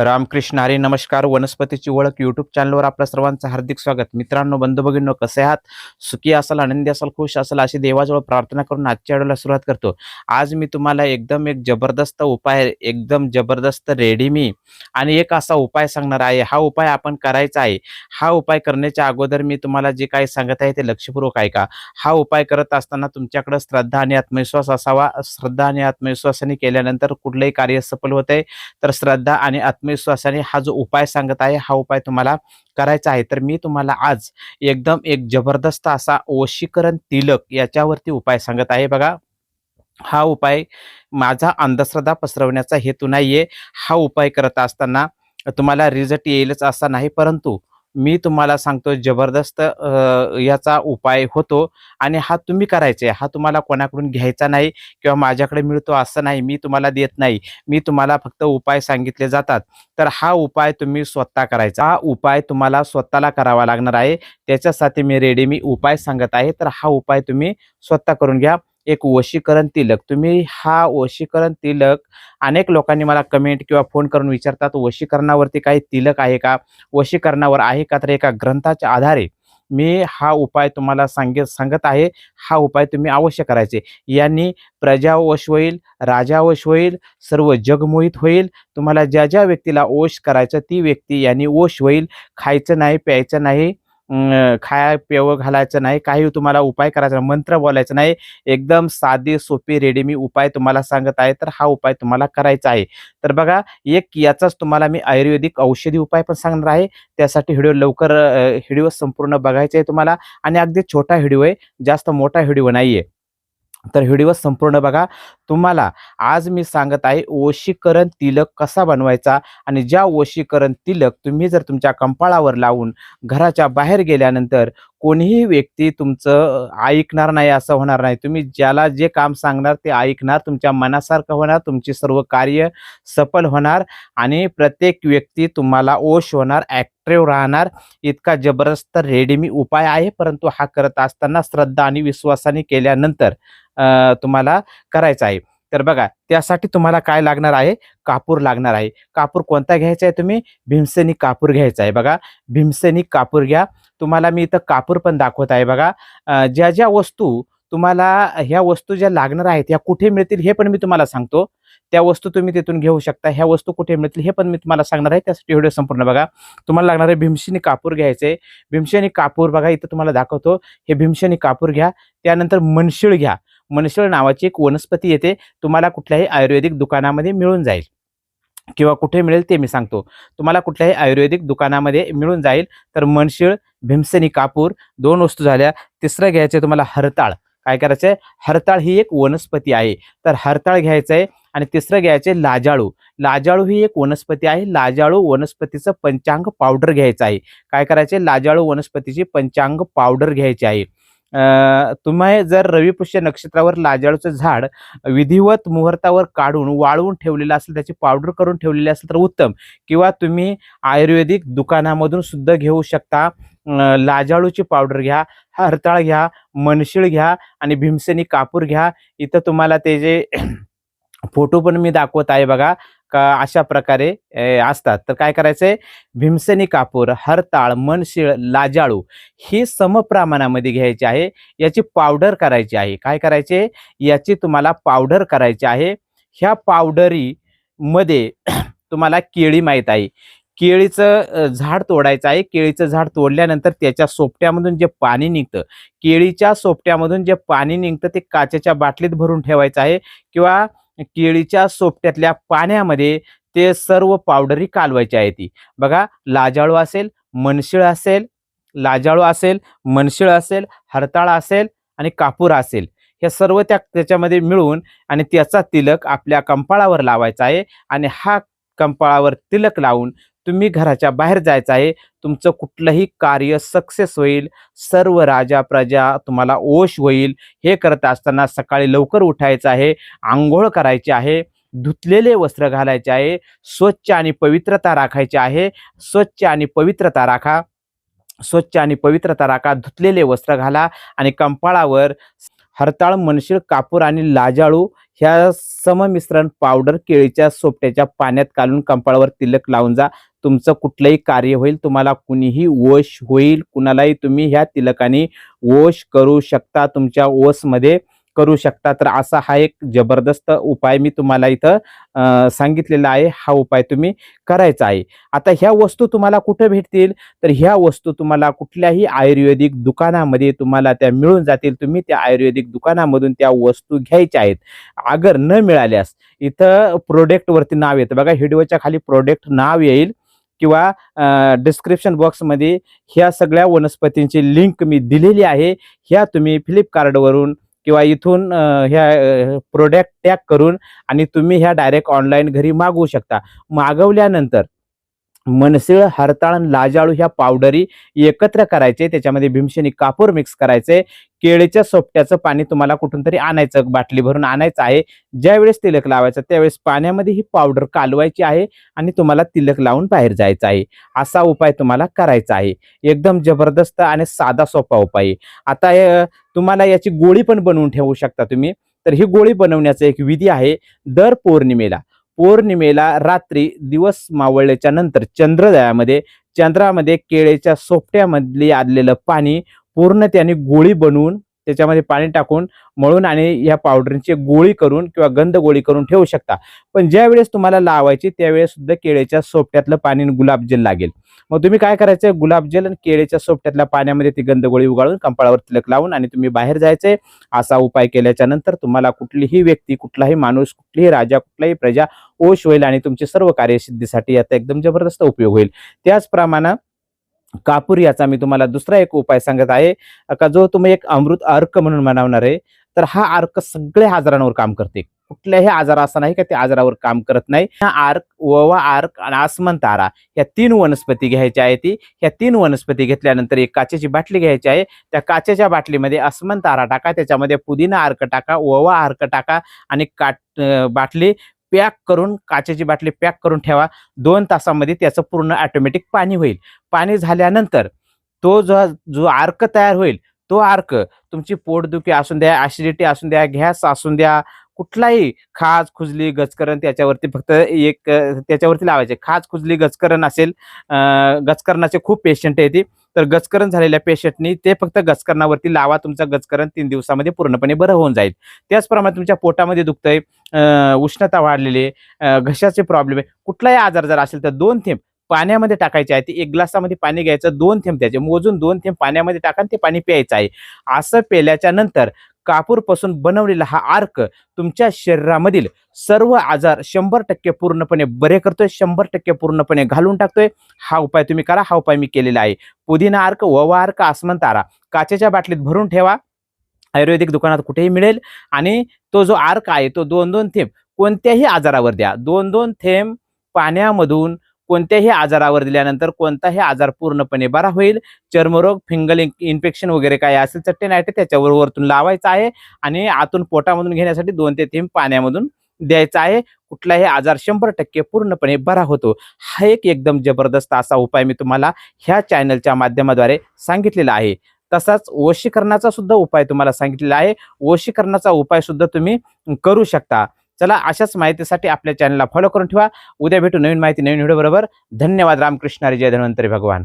रामकृष्ण हरी. नमस्कार. वनस्पतीची ओळख यूट्यूब चॅनलवर आपल्या सर्वांचं हार्दिक स्वागत. मित्रांनो, बंधू भगिनींनो, कसे आहात? सुखी असाल, आनंदी असाल, खुश असाल अशी देवाजवळ प्रार्थना करून आजच्या व्हिडिओला सुरुवात करतो. आज मी तुम्हाला एक जबरदस्त उपाय, एकदम जबरदस्त रेडीमी आणि एक असा उपाय सांगणार आहे. हा उपाय आपण करायचा आहे. हा उपाय करण्याच्या अगोदर मी तुम्हाला जे काही सांगत आहे ते लक्षपूर्वक ऐका. हा उपाय करत असताना तुमच्याकडे श्रद्धा आणि आत्मविश्वास असावा. श्रद्धा आणि आत्मविश्वासाने केल्यानंतर कुठलंही कार्य सफल होते. तर श्रद्धा आणि आत्मविश्वासाने हा जो उपाय सांगत आहे, हा उपाय तुम्हाला करायचा आहे. तर मी तुम्हाला आज एकदम एक जबरदस्त असा वशीकरण तिलक याच्यावरती उपाय सांगत आहे. बघा, हा उपाय माझा अंधश्रद्धा पसरवण्याचा हेतू नाहीये. हा उपाय करत असताना तुम्हाला रिझल्ट येईलच असा नाही, परंतु मी तुम्हाला सांगतो जबरदस्त याचा उपाय होतो आणि हा तुम्ही करायचा आहे. हा तुम्हाला कोणाकडून घ्यायचा नाही किंवा माझ्याकडे मिळतो असं नाही. मी तुम्हाला देत नाही. मी तुम्हाला फक्त उपाय सांगितले जातात. तर हा उपाय तुम्ही स्वतः करायचा. हा उपाय तुम्हाला स्वतःला करावा लागणार आहे. त्याच्यासाठी मी रेडीमी उपाय सांगत आहे. तर हा उपाय तुम्ही स्वतः करून घ्या. एक वशीकरण तिलक. तुम्ही हा वशीकरण तिलक, अनेक लोकांनी मला कमेंट किंवा फोन करून विचारतात, वशीकरणावरती काही तिलक आहे का? वशीकरणावर आहे का? तर एका ग्रंथाच्या आधारे मी हा उपाय तुम्हाला सांगत आहे. हा उपाय तुम्ही अवश्य करायचे. यांनी प्रजा वश होईल, राजा वश होईल, सर्व जग मोहित होईल. तुम्हाला ज्या ज्या व्यक्तीला वश करायचं ती व्यक्ती यांनी वश होईल. खायचं नाही, प्यायचं नाही, खाया पेव घालायचं नाही, काही तुम्हाला उपाय करायचा नाही, मंत्र बोलायचं नाही. एकदम साधी सोपी रेडीमी उपाय तुम्हाला सांगत आहे. तर हा उपाय तुम्हाला करायचा आहे. तर बघा, एक याचाच तुम्हाला मी आयुर्वेदिक औषधी उपाय पण सांगणार आहे. त्यासाठी व्हिडिओ संपूर्ण बघायचा आहे तुम्हाला आणि अगदी छोटा व्हिडिओ आहे, जास्त मोठा व्हिडिओ नाहीये. तर व्हिडिओ संपूर्ण बघा. तुम्हाला आज मी सांगत आहे वशीकरण तिलक कसा बनवायचा आणि ज्या वशीकरण तिलक तुम्ही जर तुमच्या कपाळावर लावून घराच्या बाहेर गेल्यानंतर कोणीही व्यक्ती तुमचं ऐकणार नाही असं होणार नाही. तुम्ही ज्याला जे काम सांगणार ते ऐकणार, तुमच्या मनासारखं होणार, तुमची सर्व कार्य सफल होणार आणि प्रत्येक व्यक्ती तुम्हाला वश होणार, ॲक्टिव्ह राहणार. इतका जबरदस्त रेडीमी उपाय आहे, परंतु हा करत असताना श्रद्धा आणि विश्वासाने केल्यानंतर तुम्हाला करायचं आहे. तर बघा, त्यासाठी तुम्हाला काय लागणार आहे? कापूर लागणार आहे. कापूर कोणता घ्यायचा आहे? तुम्ही भीमसेनी कापूर घ्यायचा आहे. बघा, भीमसेनी कापूर घ्या. तुम्हाला मी इथं कापूर पण दाखवत आहे. बघा, ज्या ज्या वस्तू तुम्हाला, ह्या वस्तू ज्या लागणार आहेत ह्या कुठे मिळतील हे पण मी तुम्हाला सांगतो. त्या वस्तू तुम्ही तिथून घेऊ शकता. ह्या वस्तू कुठे मिळतील हे पण मी तुम्हाला सांगणार आहे. त्यासाठी व्हिडिओ संपूर्ण बघा. तुम्हाला लागणार आहे भीमसेनी कापूर घ्यायचे. भीमसेनी कापूर बघा, इथं तुम्हाला दाखवतो. हे भीमसेनी कापूर घ्या. त्यानंतर मनशिळ घ्या. मनशिळ नावाची एक वनस्पती येते. तुम्हाला कुठल्याही आयुर्वेदिक दुकानामध्ये मिळून जाईल किंवा कुठे मिळेल ते मी सांगतो. तुम्हाला कुठल्याही आयुर्वेदिक दुकानामध्ये मिळून जाईल. तर मनशिळ, भीमसेनी कापूर 2 वस्तू झाल्या. तिसरं घ्यायचं तुम्हाला हरताळ. काय करायचं आहे? हरताळ ही एक वनस्पती आहे. तर हरताळ घ्यायचं आहे. आणि तिसरं घ्यायचं लाजाळू. लाजाळू ही एक वनस्पती आहे. लाजाळू वनस्पतीचं पंचांग पावडर घ्यायचं आहे. काय करायचे? लाजाळू वनस्पतीची पंचांग पावडर घ्यायची आहे. तुम्ही जर रविपुष्य नक्षत्रावर लाजाळूचं झाड विधिवत मुहूर्तावर काढून वाळवून ठेवलेलं असेल, त्याची पावडर करून ठेवलेली असेल तर उत्तम, किंवा तुम्ही आयुर्वेदिक दुकानामधून सुद्धा घेऊ शकता. लाजाळूची पावडर घ्या, हरताळ घ्या, मनशिळ घ्या आणि भीमसेनी कापूर घ्या. इथं तुम्हाला ते जे फोटो पण मी दाखवत आहे बघा, का अशा प्रकारे असतात. तर काय करायचंय? भीमसेनी कापूर, हरताळ, मनशिळ, लाजाळू ही समप्रमाणामध्ये घ्यायची आहे. याची पावडर करायची आहे. काय करायचे? याची तुम्हाला पावडर करायची आहे. ह्या पावडरीमध्ये तुम्हाला केळी माहीत आहे. केळीचं झाड तोडायचं आहे. केळीचं झाड तोडल्यानंतर त्याच्या सोपट्यामधून जे पाणी निघतं, केळीच्या सोपट्यामधून जे पाणी निघतं ते काचेच्या बाटलीत भरून ठेवायचं आहे किंवा केळीच्या सोपट्यातल्या पाण्यामध्ये ते सर्व पावडरी कालवायची आहे. ती बघा, लाजाळू असेल, मनशिळ असेल, लाजाळू असेल, मनशिळ असेल, हरताळ असेल आणि कापूर असेल, हे सर्व त्याच्यामध्ये मिळून आणि त्याचा तिलक आपल्या कपाळावर लावायचा आहे. आणि हा कपाळावर तिलक लावून तुम्ही घराच्या बाहेर जायचं आहे. तुमचं कुठलंही कार्य सक्सेस होईल. सर्व राजा प्रजा तुम्हाला ओश होईल. हे करत असताना सकाळी लवकर उठायचं आहे, आंघोळ करायची आहे, धुतलेले वस्त्र घालायचे आहे, स्वच्छ आणि पवित्रता राखायची आहे. स्वच्छ आणि पवित्रता राखा. स्वच्छ आणि पवित्रता राखा, धुतलेले वस्त्र घाला आणि कपाळावर हरताळ, मनशीळ, कापूर आणि लाजाळू ह्या सममिश्रण पावडर केळीच्या सोपट्याच्या पाण्यात घालून कपाळावर तिलक लावून जा. तुमचं कुठलंही कार्य होईल, तुम्हाला कुणीही वश होईल, कुणालाही तुम्ही ह्या तिलकाने वश करू शकता, तुमच्या वशमध्ये करू शकता. तर असा हा एक जबरदस्त उपाय मी तुम्हाला इथं सांगितलेला आहे. हा उपाय तुम्ही करायचा आहे. आता ह्या वस्तू तुम्हाला कुठे भेटतील? तर ह्या वस्तू तुम्हाला कुठल्याही आयुर्वेदिक दुकानामध्ये तुम्हाला त्या मिळून जातील. तुम्ही त्या आयुर्वेदिक दुकानामधून त्या वस्तू घ्यायच्या आहेत. अगर न मिळाल्यास इथं प्रोडक्टवरती नाव येतं बघा, व्हिडिओच्या खाली प्रोडक्ट नाव येईल किंवा डिस्क्रिप्शन बॉक्समध्ये ह्या सगळ्या वनस्पतींची लिंक मी दिलेली आहे. ह्या तुम्ही फ्लिपकार्टवरून किंवा इथून ह्या प्रोडक्ट टॅग करून आणि तुम्ही ह्या डायरेक्ट ऑनलाईन घरी मागवू शकता. मागवल्यानंतर मनसीळ, हरताळ आणि लाजाळू ह्या पावडरी एकत्र करायचे, त्याच्यामध्ये भीमसेनी कापूर मिक्स करायचे. केळीच्या सोपट्याचं पाणी तुम्हाला कुठून तरी आणायचं, बाटली भरून आणायचं आहे. ज्यावेळेस तिलक लावायचं त्यावेळेस पाण्यामध्ये ही पावडर कालवायची आहे आणि तुम्हाला तिलक लावून बाहेर जायचं आहे. असा उपाय तुम्हाला करायचा आहे. एकदम जबरदस्त आणि साधा सोपा उपाय आहे. आता तुम्हाला याची गोळी पण बनवून ठेवू शकता तुम्ही. तर ही गोळी बनवण्याचा एक विधी आहे. दर पौर्णिमेला रात्री दिवस मावळल्याच्या नंतर चंद्रामध्ये केळीच्या सोपट्यामधली आलेलं पाणी पूर्ण त्याने गोळी बनवून त्याच्यामध्ये पाणी टाकून मळून आणि या पावडरची गोळी करून किंवा गंध गोळी करून ठेवू शकता. पण ज्या वेळेस तुम्हाला लावायची त्यावेळेस सुद्धा केळीच्या सोपट्यातलं पाणी गुलाबजल लागेल. मग तुम्ही काय करायचं, गुलाबजल आणि केळीच्या सोपट्यातल्या पाण्यामध्ये ती गंध गोळी उगाळून कपाळावर तिलक लावून आणि तुम्ही बाहेर जायचे. असा उपाय केल्याच्या नंतर तुम्हाला कुठलीही व्यक्ती, कुठलाही माणूस, कुठलीही राजा, कुठलाही प्रजा ओश होईल आणि तुमची सर्व कार्यसिद्धीसाठी याचा एकदम जबरदस्त उपयोग होईल. त्याचप्रमाणे कापूर याचा मी तुम्हाला दुसरा एक उपाय सांगत आहे का, जो तुम्ही एक अमृत अर्क म्हणून म्हणावणार आहे. तर हा अर्क सगळ्या आजारांवर काम करते. कुठल्याही आजार असा नाही का त्या आजारावर काम करत नाही. हा अर्क, ओवा अर्क आणि आसमन तारा या 3 वनस्पती घ्यायच्या आहेत. ह्या 3 वनस्पती घेतल्यानंतर एक काचेची बाटली घ्यायची आहे. त्या काचेच्या बाटलीमध्ये आसमन तारा टाका, त्याच्यामध्ये पुदिना अर्क टाका, ओवा अर्क टाका आणि बाटली पॅक करून, काचेची बाटली पॅक करून ठेवा. 2 तासामध्ये त्याचं पूर्ण ऑटोमॅटिक पाणी होईल. पाणी झाल्यानंतर तो जो अर्क तयार होईल, तो अर्क तुमची पोटदुखी असून द्या, ऍसिडिटी असून द्या, गॅस असून द्या, कुठलाही खाज, खुजली, गचकरण त्याच्यावरती फक्त त्याच्यावरती लावायचे. खाज, खुजली, गचकरण असेल, गचकरणाचे खूप पेशंट आहेत, तर गचकरण झालेल्या पेशंटनी ते फक्त गचकरणावरती लावा. तुमचं गचकरण 3 दिवसामध्ये पूर्णपणे बरं होऊन जाईल. त्याचप्रमाणे तुमच्या पोटामध्ये दुखतंय, उष्णता वाढलेली, घशाचे प्रॉब्लेम आहे, कुठलाही आजार जर असेल तर 2 थेंब पाण्यामध्ये टाकायचे आहे. 1 ग्लासामध्ये पाणी घ्यायचं, 2 थेंब त्याचे मोजून 2 थेंब पाण्यामध्ये टाका आणि ते पाणी प्यायचं आहे. असं पेल्याच्या नंतर कापूरपासून बनवलेला हा अर्क तुमच्या शरीरामधील सर्व आजार 100% पूर्णपणे बरे करतोय, 100% पूर्णपणे घालून टाकतोय. हा उपाय तुम्ही करा. हा उपाय मी केलेला आहे. पुदिना अर्क, ओवा अर्क, आसमन तारा काचेच्या बाटलीत भरून ठेवा. आयुर्वेदिक दुकानात कुठेही मिळेल. आणि तो जो अर्क आहे तो 2-2 थेंब कोणत्याही आजारावर द्या. 2-2 थेंब पाण्यामधून कोणत्याही आजारावर दिल्यानंतर कोणताही आजार पूर्णपणे बरा होईल. चर्मरोग, फिंगल इन्फेक्शन वगैरे काय असेल चट्टेनाटे त्याच्यावर वरतून लावायचं आहे आणि आतून पोटामधून घेण्यासाठी 2 ते 3 पाण्यामधून द्यायचा आहे. कुठलाही आजार 100% पूर्णपणे बरा होतो. हा एक एकदम जबरदस्त असा उपाय मी तुम्हाला ह्या चॅनलच्या माध्यमाद्वारे सांगितलेला आहे. तसाच वशीकरणाचा सुद्धा उपाय तुम्हाला सांगितलेला आहे. वशीकरणाचा उपाय सुद्धा तुम्ही करू शकता. चला, अशाच माहितीसाठी आपल्या चॅनलला फॉलो करून ठेवा. उद्या भेटू नवीन माहिती, नवीन व्हिडिओ बरोबर. धन्यवाद. रामकृष्ण हरी, जय धन्वंतरी भगवान.